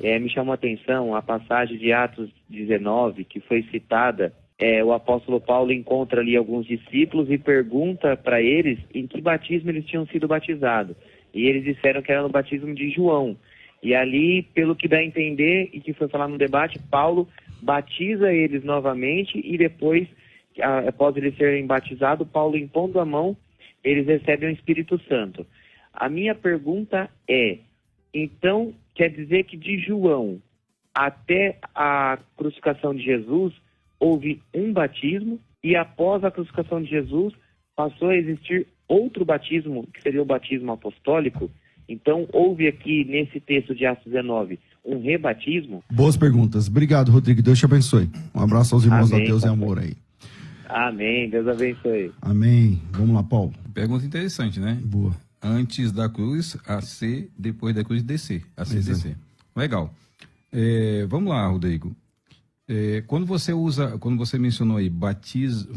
Me chamou a atenção a passagem de Atos 19, que foi citada. O apóstolo Paulo encontra ali alguns discípulos e pergunta para eles em que batismo eles tinham sido batizados. E eles disseram que era no batismo de João. E ali, pelo que dá a entender e que foi falar no debate, Paulo batiza eles novamente e depois, após eles serem batizados, Paulo impondo a mão, eles recebem o Espírito Santo. A minha pergunta então, quer dizer que de João até a crucificação de Jesus, houve um batismo e após a crucificação de Jesus, passou a existir outro batismo, que seria o batismo apostólico? Então, houve aqui, nesse texto de Atos 19, um rebatismo? Boas perguntas. Obrigado, Rodrigo. Deus te abençoe. Um abraço aos irmãos da Deus e Amor aí. Amém. Deus abençoe. Amém. Vamos lá, Paulo. Pergunta interessante, né? Boa. Antes da cruz, a C, depois da cruz, descer. A C, descer. Legal. Vamos lá, Rodrigo. Quando você mencionou aí,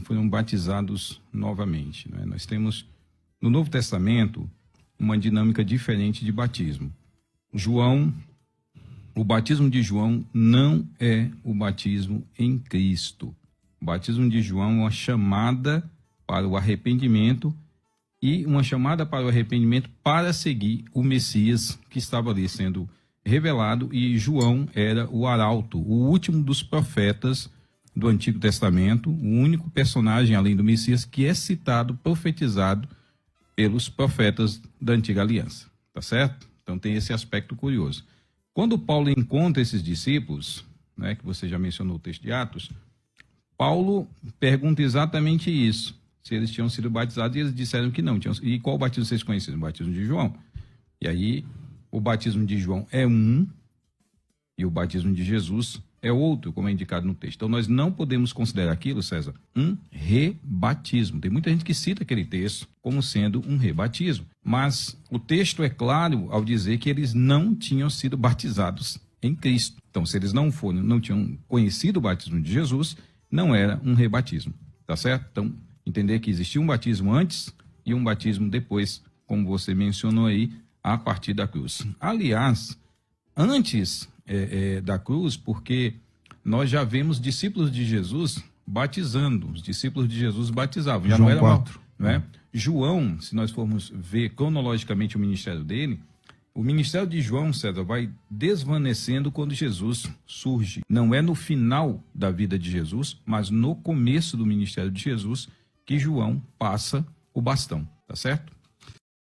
foram batizados novamente, né? Nós temos, no Novo Testamento, uma dinâmica diferente de batismo. O batismo de João não é o batismo em Cristo. O batismo de João é uma chamada para o arrependimento e uma chamada para o arrependimento para seguir o Messias que estava ali sendo revelado, e João era o arauto, o último dos profetas do Antigo Testamento, o único personagem além do Messias que é citado, profetizado pelos profetas da Antiga Aliança, tá certo? Então tem esse aspecto curioso. Quando Paulo encontra esses discípulos, né, que você já mencionou o texto de Atos, Paulo pergunta exatamente isso, se eles tinham sido batizados, e eles disseram que não. E qual batismo vocês conheciam? O batismo de João. E aí, o batismo de João é um, e o batismo de Jesus é outro, como é indicado no texto. Então, nós não podemos considerar aquilo, César, um rebatismo. Tem muita gente que cita aquele texto como sendo um rebatismo. Mas o texto é claro ao dizer que eles não tinham sido batizados em Cristo. Então, se eles não tinham conhecido o batismo de Jesus, não era um rebatismo, tá certo? Então, entender que existia um batismo antes e um batismo depois, como você mencionou aí, a partir da cruz. Aliás, antes da cruz, porque nós já vemos discípulos de Jesus batizando, os discípulos de Jesus batizavam. Já João não era 4. Não é? João, se nós formos ver cronologicamente o ministério dele, o ministério de João, César, vai desvanecendo quando Jesus surge. Não é no final da vida de Jesus, mas no começo do ministério de Jesus que João passa o bastão, tá certo?